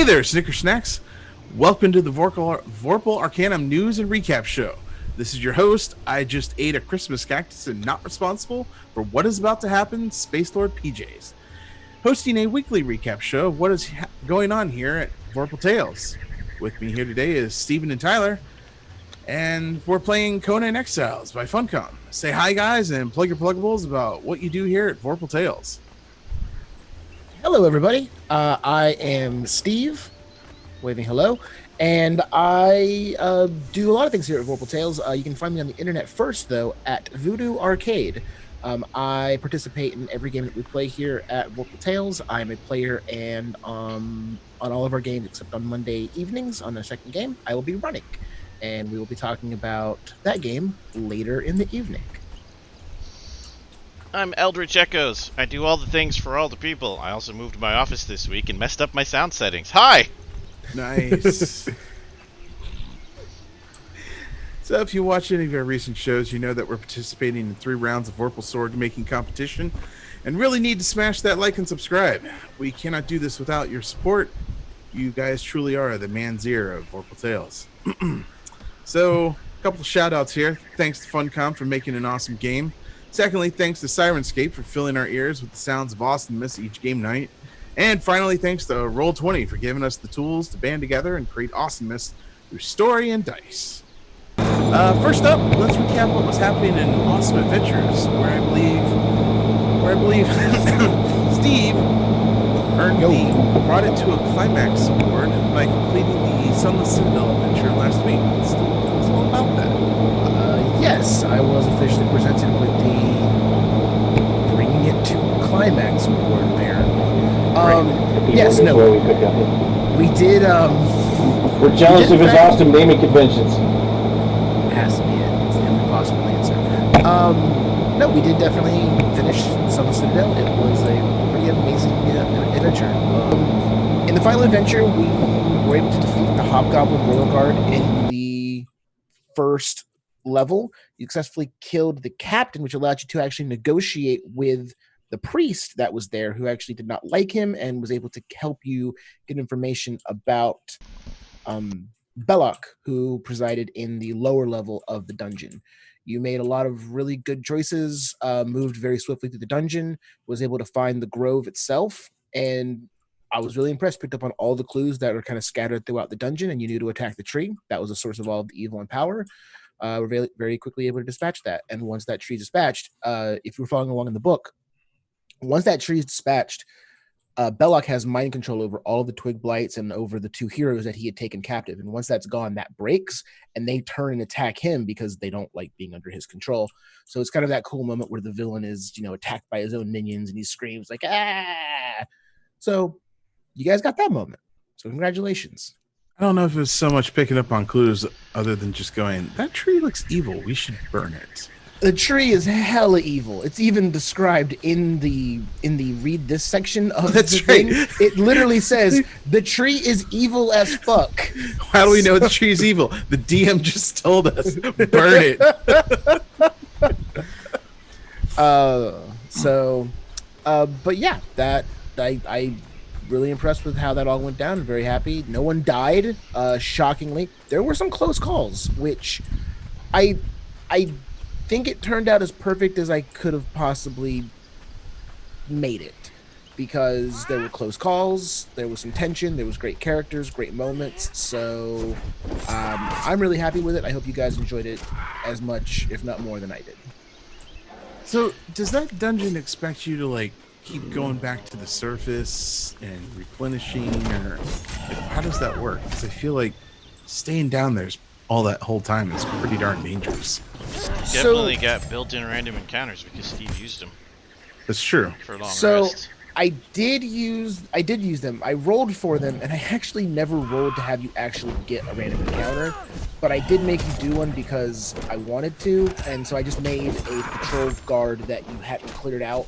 there, Snicker Snacks. Welcome to the Vorpal Arcanum News and Recap Show. This is your host. I just ate a Christmas cactus and not responsible for what is about to happen, Space Lord PJs. Hosting a weekly recap show of what is going on here at Vorpal Tales. With me here today is Steven and Tyler, and we're playing Conan Exiles by Funcom. Say hi, guys, and plug your pluggables about what you do here at Vorpal Tales. Hello, everybody. I am Steve, waving hello, and I do a lot of things here at Vorpal Tales. You can find me on the internet first, though, at Voodoo Arcade. I participate in every game that we play here at Vorpal Tales. I'm a player, and on all of our games, except on Monday evenings, on the second game, I will be running, and we will be talking about that game later in the evening. I'm Eldritch Echoes. I do all the things for all the people. I also moved my office this week and messed up my sound settings. Hi! Nice. So if you watch any of our recent shows, you know that we're participating in 3 rounds of Vorpal sword making competition and really need to smash that like and subscribe. We cannot do this without your support. You guys truly are the man's ear of Vorpal Tales. So, a couple of shout outs here. Thanks to Funcom for making an awesome game. Secondly, thanks to Sirenscape for filling our ears with the sounds of awesomeness each game night. And finally, thanks to Roll20 for giving us the tools to band together and create awesomeness through story and dice. First up, let's recap what was happening in Awesome Adventures, where I believe Steve earned brought it to a climax award by completing the Sunless Citadel adventure last week. Steve, tell us all about that. Yes, I was officially presented with the Bringing It to Climax award, apparently. Yes, no. We did, We're jealous of his awesome naming conventions. Has to be it. It's the only possible answer. No, we did definitely finish Summer Citadel. It was a pretty amazing adventure. In the final adventure, we were able to defeat the Hobgoblin Royal Guard in the first level. You successfully killed the captain, which allowed you to actually negotiate with the priest that was there, who actually did not like him and was able to help you get information about Belloc, who presided in the lower level of the dungeon. You made a lot of really good choices, moved very swiftly through the dungeon, was able to find the grove itself, and I was really impressed. Picked up on all the clues that were kind of scattered throughout the dungeon, and you knew to attack the tree. That was the source of all of the evil and power. We're very, very quickly able to dispatch that. And once that tree is dispatched, if you were following along in the book, once that tree is dispatched, Belloc has mind control over all of the twig blights and over the 2 heroes that he had taken captive. And once that's gone, that breaks, and they turn and attack him because they don't like being under his control. So it's kind of that cool moment where the villain is, attacked by his own minions, and he screams like, ah! So you guys got that moment. So congratulations. I don't know if it's so much picking up on clues other than just going, that tree looks evil. We should burn it. The tree is hella evil. It's even described in the read this section of the thing. It literally says the tree is evil as fuck. How do we know the tree is evil? The DM just told us, burn it. But yeah, that I really impressed with how that all went down. I'm very happy. No one died. Shockingly, there were some close calls, which I think it turned out as perfect as I could have possibly made it, because there were close calls, there was some tension, there was great characters, great moments. So I'm really happy with it. I hope you guys enjoyed it as much, if not more, than I did. So does that dungeon expect you to keep going back to the surface and replenishing, or how does that work? Because I feel like staying down there's all that whole time is pretty darn dangerous. Definitely got built-in random encounters because Steve used them. That's true. For long rest. I did use them. I rolled for them, and I actually never rolled to have you actually get a random encounter, but I did make you do one because I wanted to, and so I just made a patrol guard that you hadn't cleared out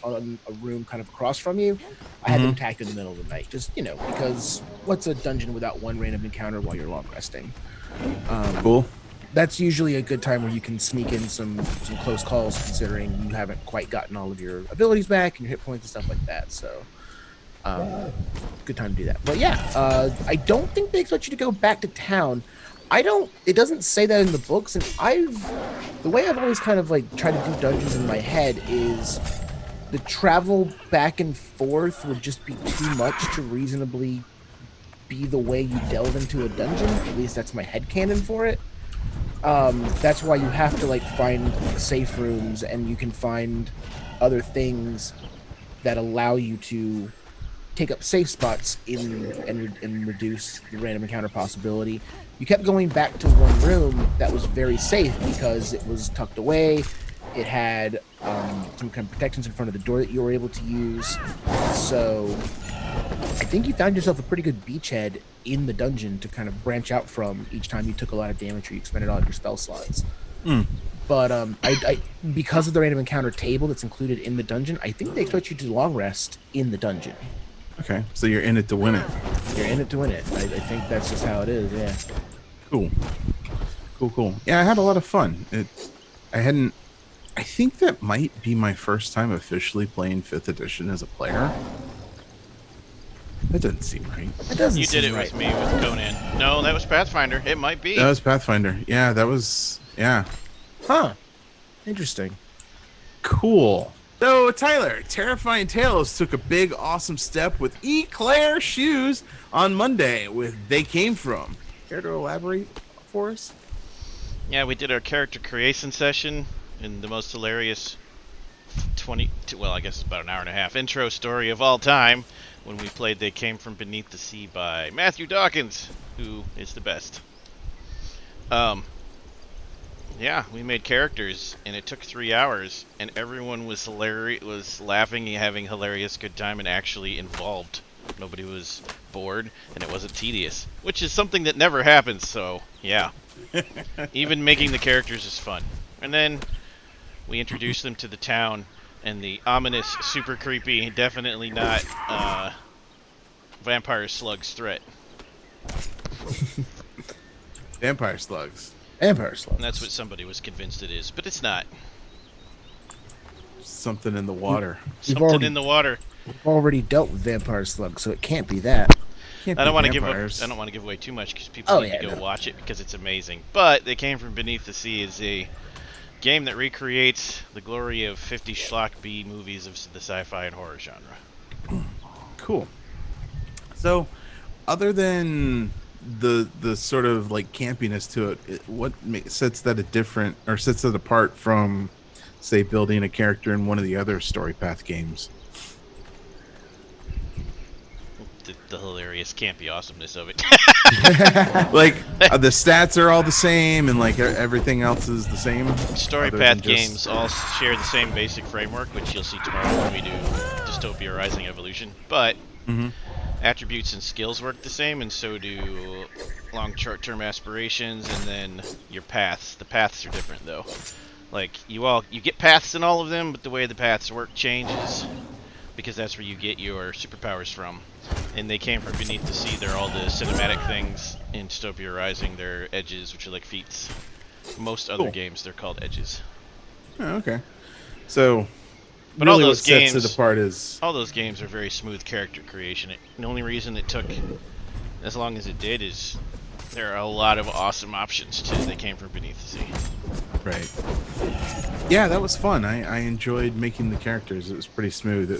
on a room kind of across from you. I had them attacked in the middle of the night, just, because what's a dungeon without one random encounter while you're long resting? Cool. That's usually a good time where you can sneak in some close calls, considering you haven't quite gotten all of your abilities back and your hit points and stuff like that. So Good time to do that. But yeah, I don't think they expect you to go back to town. It doesn't say that in the books, and the way I've always kind of like tried to do dungeons in my head is the travel back and forth would just be too much to reasonably be the way you delve into a dungeon. At least that's my headcanon for it. That's why you have to like find safe rooms, and you can find other things that allow you to take up safe spots and reduce the random encounter possibility. You kept going back to one room that was very safe because it was tucked away. It had some kind of protections in front of the door that you were able to use. So I think you found yourself a pretty good beachhead in the dungeon to kind of branch out from each time you took a lot of damage or you expended all of your spell slots. But I because of the random encounter table that's included in the dungeon, I think they expect you to long rest in the dungeon. Okay, so you're in it to win it. You're in it to win it. I think that's just how it is, yeah. Cool. Yeah, I had a lot of fun. I think that might be my first time officially playing 5th edition as a player. That doesn't seem right. It doesn't You did seem it right. with me with Conan. No, that was Pathfinder. It might be. That was Pathfinder. Yeah, that was... Yeah. Huh. Interesting. Cool. So, Tyler, Terrifying Tales took a big, awesome step with Eclair shoes on Monday with They Came From. Care to elaborate for us? Yeah, we did our character creation session in the most hilarious I guess it's about an hour and a half intro story of all time when we played They Came From Beneath the Sea by Matthew Dawkins, who is the best. Yeah, we made characters, and it took 3 hours, and everyone was laughing and having hilarious good time and actually involved. Nobody was bored, and it wasn't tedious, which is something that never happens, so yeah. Even making the characters is fun. And then we introduced them to the town, and the ominous, super creepy, definitely not vampire slugs threat. Vampire slugs. Vampire slugs. And that's what somebody was convinced it is, but it's not. Something in the water. Something in the water. We've already dealt with vampire slugs, so it can't be that. Can't I don't be want to give vampires. I don't want to give away too much because people need to go watch it because it's amazing. But They Came From Beneath the Sea is a game that recreates the glory of 50 schlock B movies of the sci-fi and horror genre. Cool. So, other than the sort of like campiness to it, what sets it apart from, say, building a character in one of the other story path games? The hilarious campy awesomeness of it. Like the stats are all the same and like everything else is the same. Story other path than just- games all share the same basic framework, which you'll see tomorrow when we do Dystopia Rising Evolution. But attributes and skills work the same, and so do long short-term aspirations, and then your paths. The paths are different though. Like you get paths in all of them, but the way the paths work changes because that's where you get your superpowers from. And They Came From Beneath the Sea. They're all the cinematic things. In Dystopia Rising, they're edges, which are like feats. Most other games, they're called edges. Oh, okay. So, But really all those what games, sets it apart is all those games are very smooth character creation. The only reason it took as long as it did is there are a lot of awesome options to They Came From Beneath the Sea. right. Yeah, that was fun. I enjoyed making the characters. It was pretty smooth.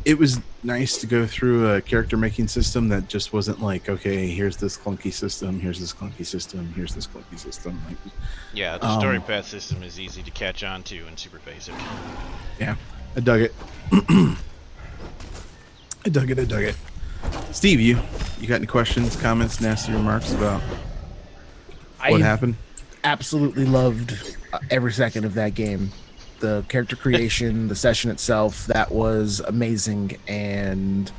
It was nice to go through a character making system that just wasn't like, okay, here's this clunky system, here's this clunky system, here's this clunky system. Like, Yeah, the story path system is easy to catch on to and super basic. yeah, I dug it. I dug it. Steve, you got any questions, comments, nasty remarks about what happened? Absolutely loved every second of that game. The character creation, the session itself, that was amazing, and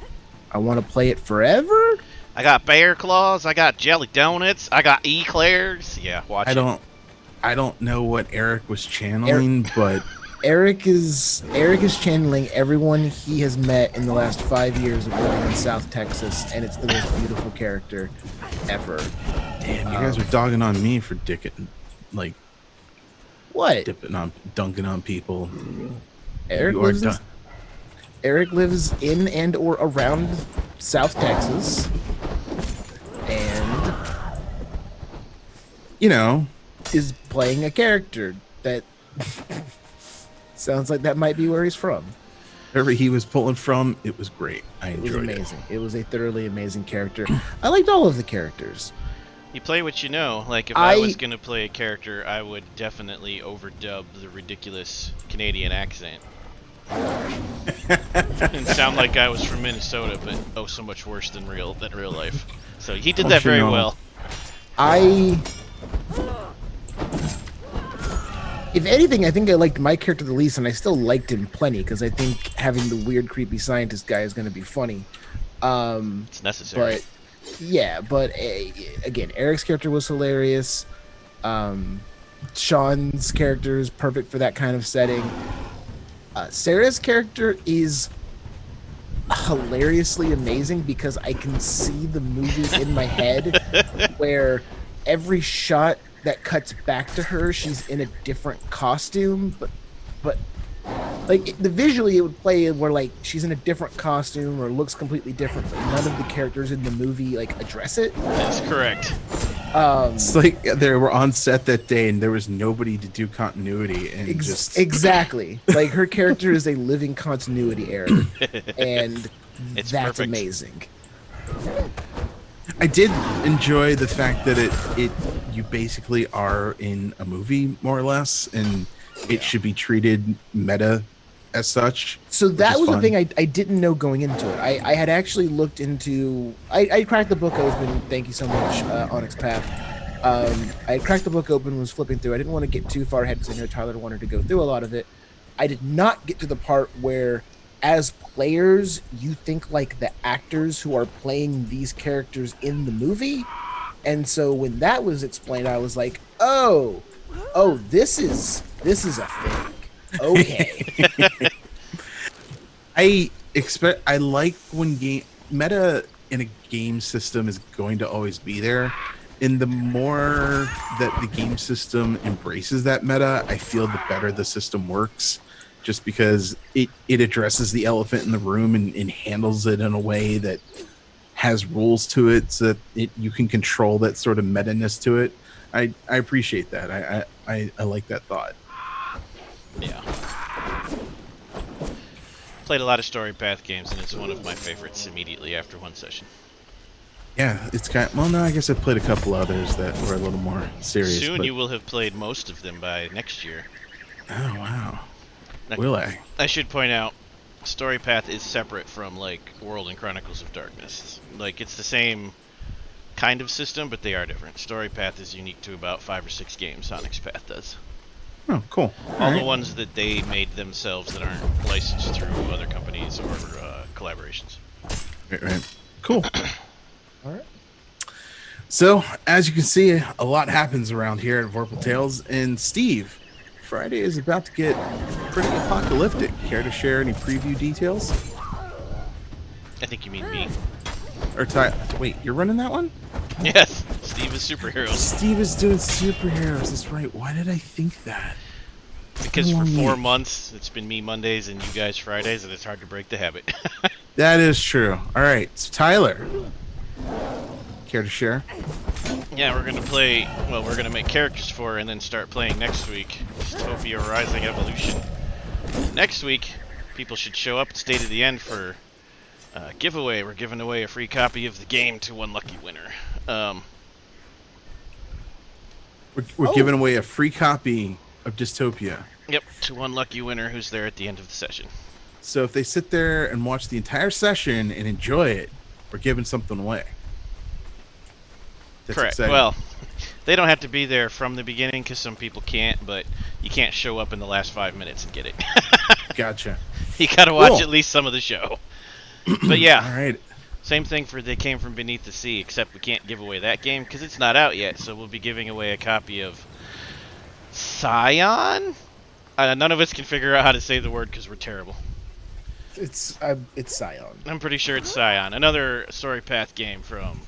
I want to play it forever. I got bear claws, I got jelly donuts, I got eclairs. Yeah, watch it. I don't know what Eric was channeling, but Eric is channeling everyone he has met in the last 5 years of living in South Texas, and it's the most beautiful character ever. damn, you guys are dogging on me for like What? dunking on people. Eric You are lives in, Eric lives in and or around South Texas, and is playing a character that sounds like that might be where he's from. Wherever he was pulling from, it was great. I It was enjoyed amazing. It was a thoroughly amazing character. I liked all of the characters. You play what you know. Like, if I was going to play a character, I would definitely overdub the ridiculous Canadian accent. And sound like I was from Minnesota, but oh, so much worse than real life. So he did that very well. If anything, I think I liked my character the least, and I still liked him plenty, because I think having the weird, creepy scientist guy is going to be funny. It's necessary. But yeah, but again, Eric's character was hilarious. Sean's character is perfect for that kind of setting. Sarah's character is hilariously amazing because I can see the movie in my head where every shot that cuts back to her, she's in a different costume, but like visually it would play where like she's in a different costume or looks completely different, but none of the characters in the movie like address it. That's correct. It's like they were on set that day and there was nobody to do continuity and just exactly like her character is a living continuity error, and that's perfect. amazing. I did enjoy the fact that you basically are in a movie more or less, and it should be treated meta as such. So that was fun. the thing I didn't know going into it. I had actually looked into. I cracked the book open. Thank you so much, Onyx Path. I cracked the book open, was flipping through. I didn't want to get too far ahead because I know Tyler wanted to go through a lot of it. I did not get to the part where, as players, you think like the actors who are playing these characters in the movie. And so when that was explained, I was like, oh, this is a thing. Okay. I like when meta in a game system is going to always be there. And the more that the game system embraces that meta, I feel the better the system works. Just because it addresses the elephant in the room and handles it in a way that has rules to it, so that you can control that sort of meta-ness to it. I appreciate that. I like that thought. Yeah. Played a lot of story path games, and it's one of my favorites immediately after one session. Yeah, it's no, I guess I played a couple others that were a little more serious. Soon you will have played most of them by next year. Oh, wow. Will I? I should point out, Story Path is separate from, like, World and Chronicles of Darkness. Like, it's the same kind of system, but they are different. Story Path is unique to about 5 or 6 games Onyx Path does. Oh, cool. All the ones that they made themselves that aren't licensed through other companies or collaborations. Right. Cool. All right. So, as you can see, a lot happens around here at Vorpal Tales. And Steve, Friday is about to get pretty apocalyptic. Care to share any preview details? I think you mean me. Or wait, you're running that one? Yes, Steve is superheroes. Steve is doing superheroes. That's right. Why did I think that? Because for 4 months, it's been me Mondays and you guys Fridays, and it's hard to break the habit. That is true. All right, so Tyler, care to share? Yeah, we're gonna play. Well, we're gonna make characters for, and then start playing next week. Dystopia Rising Evolution. Next week, people should show up at State of the End for giveaway. We're giving away a free copy of the game to one lucky winner. We're giving away a free copy of Dystopia. Yep, to one lucky winner who's there at the end of the session. So if they sit there and watch the entire session and enjoy it, we're giving something away. That's Correct. exciting. Well, they don't have to be there from the beginning because some people can't, but you can't show up in the last 5 minutes and get it. Gotcha. You gotta watch Cool. at least some of the show. But yeah, All right. same thing for They Came From Beneath the Sea, except we can't give away that game because it's not out yet, so we'll be giving away a copy of Scion? None of us can figure out how to say the word because we're terrible. It's Scion. I'm pretty sure it's Scion. Another Story Path game from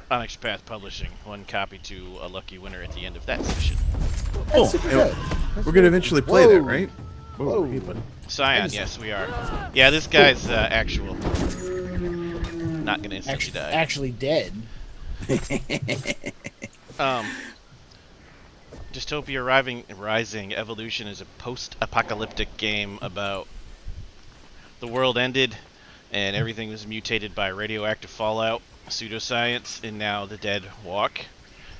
Onyx Path Publishing. One copy to a lucky winner at the end of that session. Cool. Super And good. we're going to eventually play that, Whoa. right? Whoa. Hey, buddy. Scion, yes, we are. Yeah, this guy's actual. Not gonna instantly die. Actually dead. Dystopia Rising Evolution is a post-apocalyptic game about the world ended and everything was mutated by radioactive fallout, pseudoscience, and now the dead walk,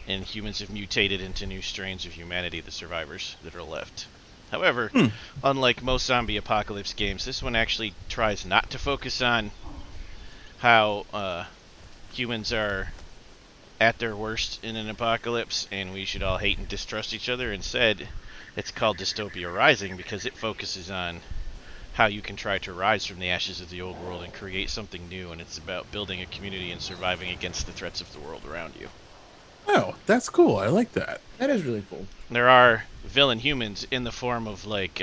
and humans have mutated into new strains of humanity, the survivors that are left. However, unlike most zombie apocalypse games, this one actually tries not to focus on how humans are at their worst in an apocalypse and we should all hate and distrust each other. Instead, it's called Dystopia Rising because it focuses on how you can try to rise from the ashes of the old world and create something new, and it's about building a community and surviving against the threats of the world around you. Oh, that's cool. I like that. That is really cool. There are villain humans in the form of like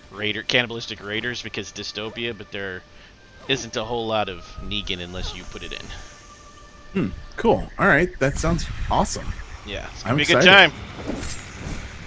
cannibalistic raiders because dystopia, but there isn't a whole lot of Negan unless you put it in. Cool. All right. That sounds awesome. Yeah, it's I'm gonna be a good excited. time.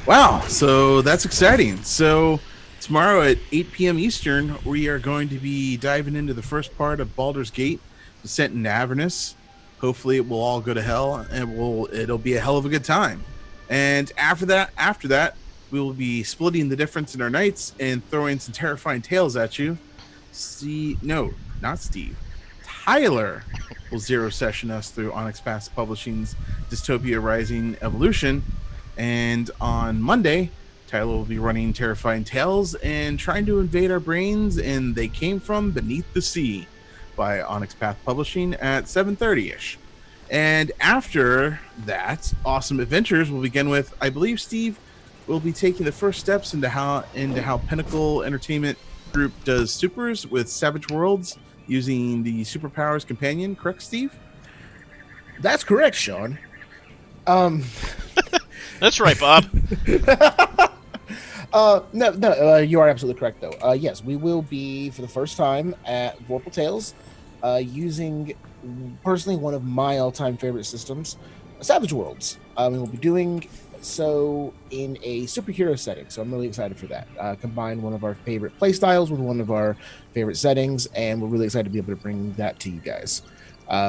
Wow. So that's exciting. So tomorrow at 8 p.m. Eastern, we are going to be diving into the first part of Baldur's Gate, Descent into Avernus. Hopefully it will all go to hell and it'll be a hell of a good time. And after that, we will be splitting the difference in our nights and throwing some terrifying tales at you. Not Steve. Tyler will zero session us through Onyx Pass Publishing's Dystopia Rising Evolution. And on Monday, Tyler will be running Terrifying Tales and trying to invade our brains, and They Came From Beneath the Sea by Onyx Path Publishing at 7:30ish. And after that, Awesome Adventures will begin with, I believe Steve will be taking the first steps into how Pinnacle Entertainment Group does supers with Savage Worlds using the Superpowers Companion. Correct, Steve? That's correct, Sean. That's right, Bob. No, you are absolutely correct, though. Yes, we will be, for the first time at Vorpal Tales, using, personally, one of my all-time favorite systems, Savage Worlds. We will be doing so in a superhero setting, so I'm really excited for that. Combine one of our favorite playstyles with one of our favorite settings, and we're really excited to be able to bring that to you guys.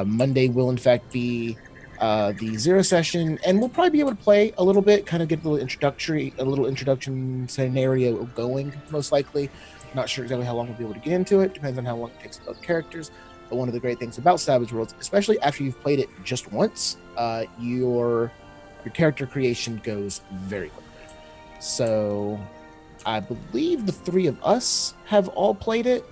Monday will, in fact, be the zero session, and we'll probably be able to play a little bit, kind of get a little introduction scenario going, most likely. Not sure exactly how long we'll be able to get into it. Depends on how long it takes to build characters. But one of the great things about Savage Worlds, especially after you've played it just once, your character creation goes very quickly. So I believe the three of us have all played it.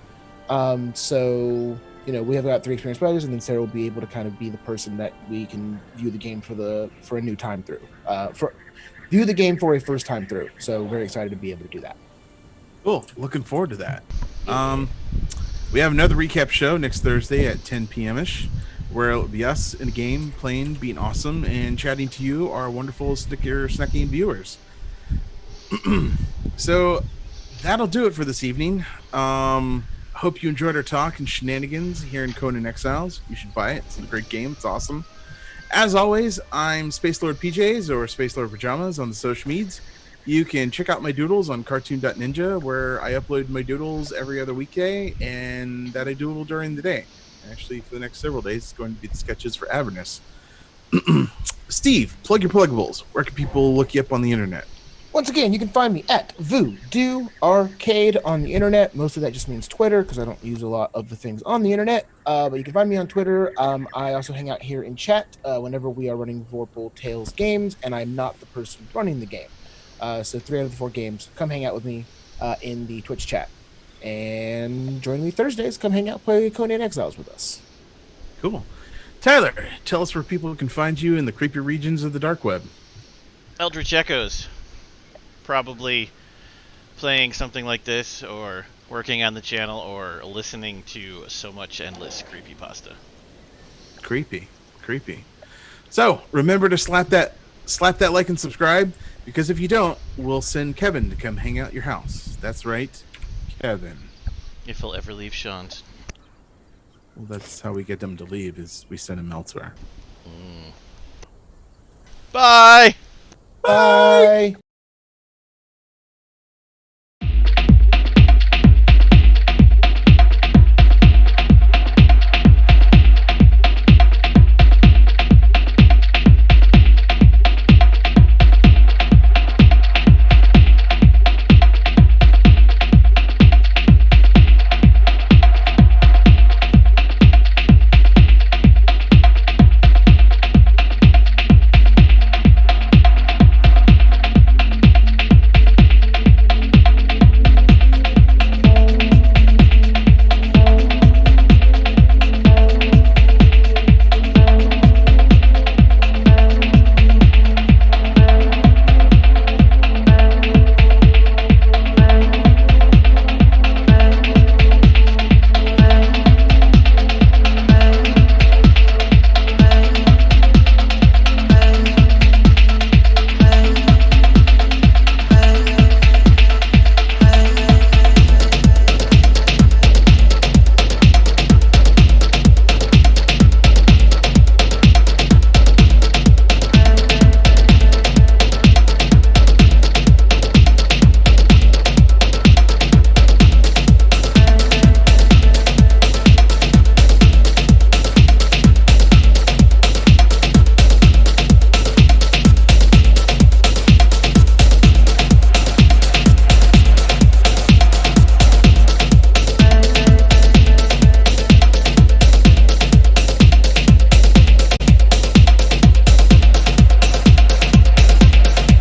So we have got three experienced players, and then Sarah will be able to kind of be the person that we can view the game for a new time through. View the game for a first time through. So very excited to be able to do that. Cool. Looking forward to that. We have another recap show next Thursday at 10 p.m.ish, where it'll be us in a game, playing, being awesome, and chatting to you, our wonderful snacking viewers. So that'll do it for this evening. Hope you enjoyed our talk and shenanigans here in Conan Exiles. You should buy it. It's a great game. It's awesome. As always, I'm Space Lord PJs or Space Lord Pajamas on the social medias. You can check out my doodles on cartoon.ninja, where I upload my doodles every other weekday and that I doodle during the day. Actually, for the next several days, it's going to be the sketches for Avernus. Steve, plug your pluggables. Where can people look you up on the internet? Once again, you can find me at Voodoo Arcade on the internet. Most of that just means Twitter, because I don't use a lot of the things on the internet. But you can find me on Twitter. I also hang out here in chat whenever we are running Vorpal Tales games, and I'm not the person running the game. So 3 out of the 4 games, come hang out with me in the Twitch chat. And join me Thursdays. Come hang out, play Conan Exiles with us. Cool. Tyler, tell us where people can find you in the creepy regions of the dark web. Eldritch Echoes. Probably playing something like this, or working on the channel, or listening to so much endless creepypasta. Creepy. So remember to slap that like and subscribe, because if you don't, we'll send Kevin to come hang out your house. That's right, Kevin. If he'll ever leave Sean's. Well, that's how we get them to leave, is we send them elsewhere. Bye! Bye!